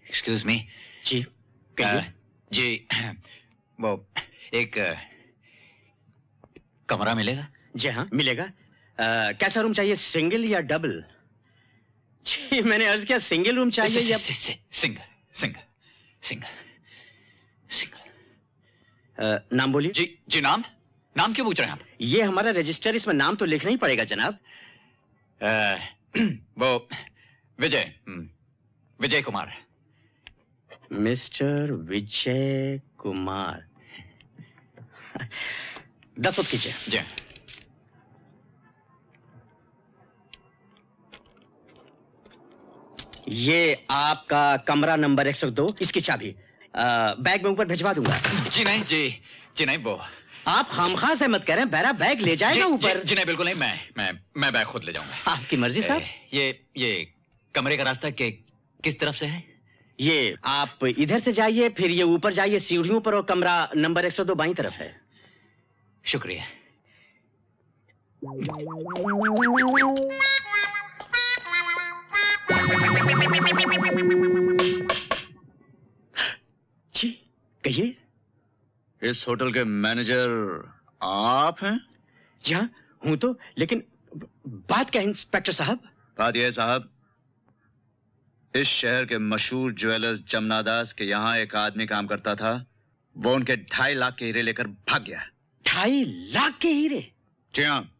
Excuse me. जी जी वो एक कमरा मिलेगा? जी हाँ मिलेगा। कैसा रूम चाहिए, सिंगल या डबल? जी मैंने अर्ज किया सिंगल रूम चाहिए या सिंगल सिंगल सिंगल सिंगल। नाम बोलिए। जी जी नाम नाम क्यों पूछ रहे हैं आप? ये हमारा रजिस्टर, इसमें नाम तो लिखना ही पड़ेगा जनाब। वो विजय विजय कुमार। मिस्टर विजय कुमार, दस्तखत कीजिए। जी। ये आपका कमरा नंबर 102, इसकी चाबी बैग में ऊपर भिजवा दूंगा। जी नहीं जी नहीं, वो आप खामखा से मत करें, बेरा बैग ले जाएगा ऊपर। जी नहीं बिल्कुल नहीं, मैं बैग खुद ले जाऊंगा। आपकी मर्जी साहब। ये कमरे का रास्ता किस तरफ से है? ये आप इधर से जाइए, फिर ये ऊपर जाइए सीढ़ियों पर, और कमरा नंबर 102 बाईं तरफ है। शुक्रिया। जी कहिए। इस होटल के मैनेजर आप हैं? जी हाँ हूं तो, लेकिन बात क्या है इंस्पेक्टर साहब? बात यह है साहब, इस शहर के मशहूर ज्वेलर्स जमनादास के यहाँ एक आदमी काम करता था। वो उनके 2.5 लाख के हीरे लेकर भाग गया। 2.5 लाख के हीरे? जी हाँ,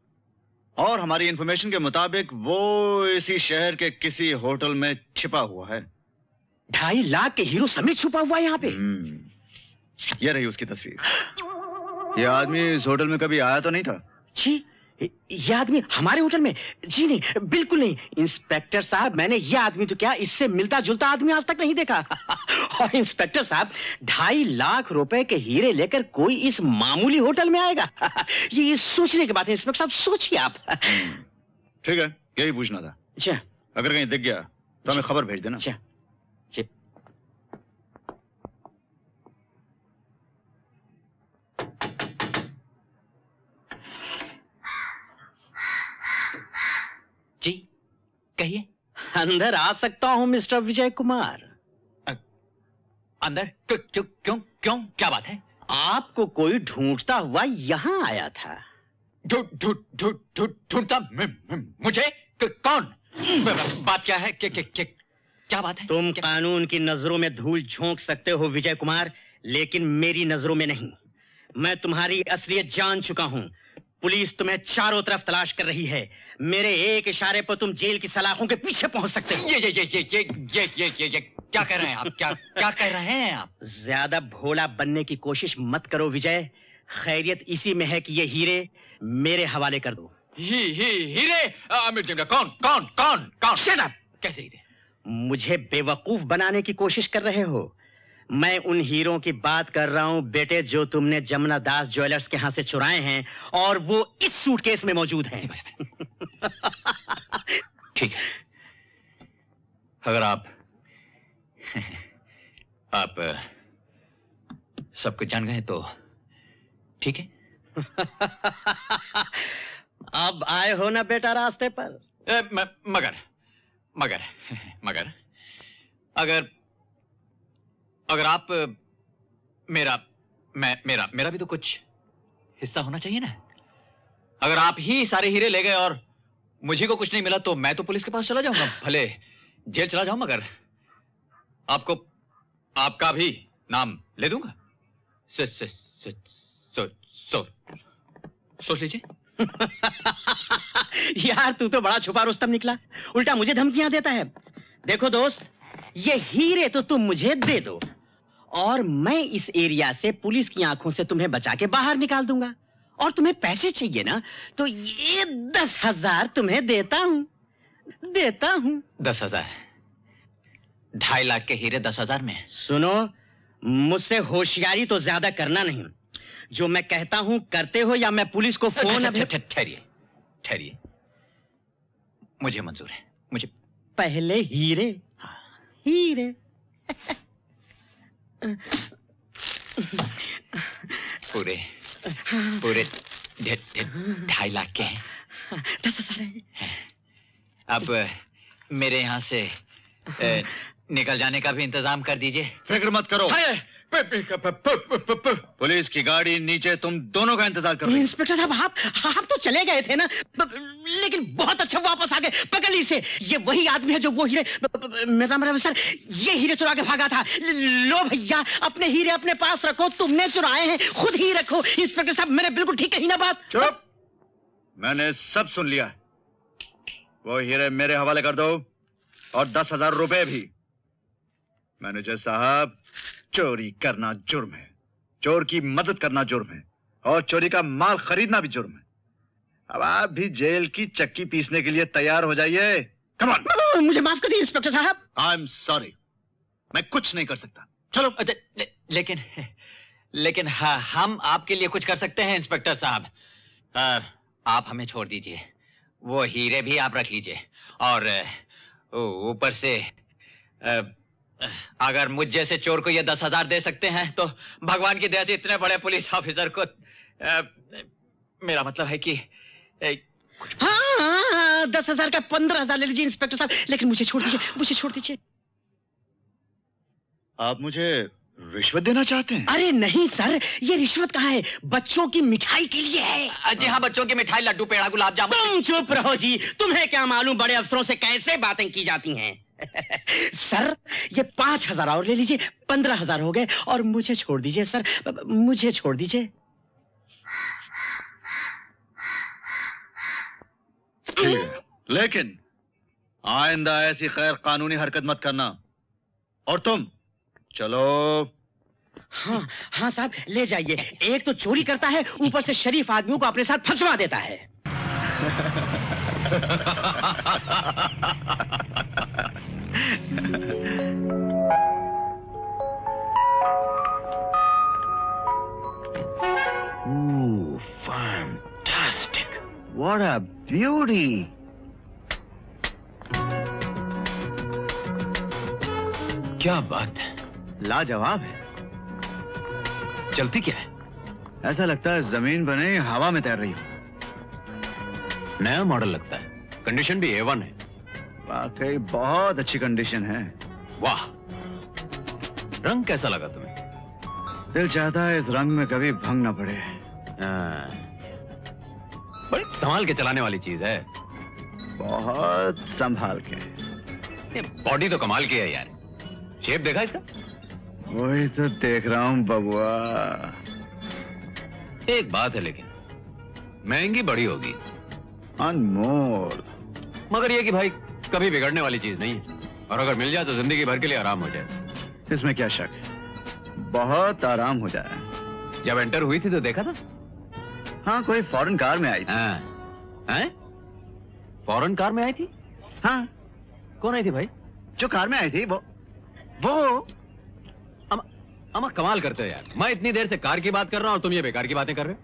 और हमारी इंफॉर्मेशन के मुताबिक वो इसी शहर के किसी होटल में छिपा हुआ है। 2.5 लाख के हीरो समेत छुपा हुआ है यहाँ पे? ये रही उसकी तस्वीर। ये आदमी इस होटल में कभी आया तो नहीं था? जी ये आदमी हमारे होटल में? जी नहीं, बिल्कुल नहीं इंस्पेक्टर साहब, मैंने ये आदमी तो क्या, इससे मिलता जुलता आदमी आज तक नहीं देखा। और इंस्पेक्टर साहब 2.5 लाख रुपए के हीरे लेकर कोई इस मामूली होटल में आएगा? ये सोचने की बात है इंस्पेक्टर साहब, सोचिए आप। ठीक है, यही पूछना था। अच्छा, अगर कहीं दिख गया तो हमें खबर भेज देना। अच्छा जी कहिए। अंदर आ सकता हूं मिस्टर विजय कुमार? अंदर? क्यों क्या बात है? आपको कोई ढूंढता हुआ यहां आया था। ढूंढता मुझे? कौन? बात क्या है? क्या बात है? तुम कानून की नजरों में धूल झोंक सकते हो विजय कुमार, लेकिन मेरी नजरों में नहीं। मैं तुम्हारी असलियत जान चुका हूं। पुलिस तुम्हें चारों तरफ तलाश कर रही है। मेरे एक इशारे पर तुम जेल की सलाखों के पीछे पहुंच सकते हो। ये क्या कर रहे हैं आप? क्या कर रहे हैं आप? ज्यादा भोला बनने की कोशिश मत करो विजय। खैरियत इसी में है कि ये हीरे मेरे हवाले कर दो। हीरे? कौन? Shut up! कैसे हीरे? मुझे बेवकूफ बनाने की कोशिश कर रहे हो। मैं उन हीरों की बात कर रहा हूं बेटे, जो तुमने जमुना दास ज्वेलर्स के यहां से चुराए हैं, और वो इस सूटकेस में मौजूद हैं। ठीक है, अगर आप सब कुछ जान गए तो ठीक है। अब आए हो ना बेटा रास्ते पर? मगर अगर आप मेरा भी तो कुछ हिस्सा होना चाहिए ना। अगर आप ही सारे हीरे ले गए और मुझे को कुछ नहीं मिला तो मैं तो पुलिस के पास चला जाऊंगा, भले जेल चला जाऊं, मगर आपका भी नाम ले दूंगा। सोच लीजिए। यार तू तो बड़ा छुपा रुस्तम निकला, उल्टा मुझे धमकियां देता है। देखो दोस्त, ये हीरे तो तुम मुझे दे दो और मैं इस एरिया से पुलिस की आंखों से तुम्हें बचा के बाहर निकाल दूंगा। और तुम्हें पैसे चाहिए ना, तो ये 10,000 तुम्हें देता हूं। 10,000? 2.5 लाख के हीरे 10,000 में? सुनो, मुझसे होशियारी तो ज्यादा करना नहीं। जो मैं कहता हूं करते हो, या मैं पुलिस को फोन। ठहरिए, मुझे मंजूर है। मुझे पहले हीरे। हीरे। पूरे पूरे 2.5 लाख के हैं। 10,000 है। अब मेरे यहाँ से निकल जाने का भी इंतजाम कर दीजिए। फिक्र मत करो, पुलिस की गाड़ी नीचे तुम दोनों का इंतजार कर रही है। इंस्पेक्टर साहब आप तो चले गए थे ना, लेकिन बहुत अच्छा वापस आ गए। पकड़ ली इसे, ये वही आदमी है जो वो हीरे, मेरा सर, ये हीरे चुरा के भागा था। लो भैया, अपने हीरे अपने पास रखो, तुमने चुराए हैं खुद ही रखो। इंस्पेक्टर साहब मैंने बिल्कुल ठीक कही ना बात? चुप, मैंने सब सुन लिया। वो हीरे मेरे हवाले कर दो और 10,000 रुपए भी। मैनेजर साहब, चोरी करना जुर्म है, चोर की मदद करना जुर्म है, और चोरी का माल खरीदना भी जुर्म है। अब आप भी जेल की चक्की पीसने के लिए तैयार हो जाइए। Come on. मुझे माफ कर दीजिए इंस्पेक्टर साहब। आई एम सॉरी, मैं कुछ नहीं कर सकता। चलो। लेकिन हाँ, हम आपके लिए कुछ कर सकते हैं इंस्पेक्टर साहब। आप हमें छोड़ दीजिए, वो हीरे भी आप रख लीजिए, और ऊपर से अगर मुझ जैसे चोर को ये 10,000 दे सकते हैं तो भगवान की दया से इतने बड़े पुलिस ऑफिसर को मेरा मतलब है कि हाँ, 10,000 का 15,000 ले लीजिए इंस्पेक्टर साहब, लेकिन मुझे छोड़ दीजिए, मुझे छोड़ दीजिए। आप मुझे रिश्वत देना चाहते हैं? अरे नहीं सर, ये रिश्वत कहाँ है, बच्चों की मिठाई के लिए है। जी हाँ, बच्चों की मिठाई, लड्डू, पेड़ा, गुलाब जामुन। तुम चुप रहो जी, तुम्हें क्या मालूम बड़े अफसरों से कैसे बातें की जाती हैं। सर ये 5,000 और ले लीजिए, 15,000 हो गए, और मुझे छोड़ दीजिए सर, मुझे छोड़ दीजिए। ठीक है, लेकिन आइंदा ऐसी खैर कानूनी हरकत मत करना। और तुम चलो। हाँ हाँ साहब, ले जाइए। एक तो चोरी करता है, ऊपर से शरीफ आदमियों को अपने साथ फंसवा देता है। Ooh, fantastic! What a beauty! क्या बात है, लाजवाब है। चलती क्या है? ऐसा लगता है जमीन पर नहीं हवा में तैर रही हो। नया मॉडल लगता है, कंडीशन भी A1 है। वाकई बहुत अच्छी कंडीशन है। वाह, रंग कैसा लगा तुम्हें? दिल चाहता है इस रंग में कभी भंग ना पड़े। बड़ी संभाल के चलाने वाली चीज है। बहुत संभाल के। बॉडी तो कमाल की है यार, शेप देखा इसका? वही तो देख रहा हूँ बबुआ। एक बात है लेकिन, महंगी बड़ी होगी। अनमोल। मगर ये कि भाई कभी बिगड़ने वाली चीज नहीं है, और अगर मिल जाए तो जिंदगी भर के लिए आराम हो जाए। इसमें क्या शक है, बहुत आराम हो जाए। जब एंटर हुई थी तो देखा था? हाँ, कोई फॉरेन कार में आई थी। हैं? फॉरेन कार में आई थी? हाँ। कौन आई थी भाई? जो कार में आई थी वो अमा कमाल करते हो यार, मैं इतनी देर से कार की बात कर रहा हूँ और तुम ये बेकार की बातें कर रहे हो।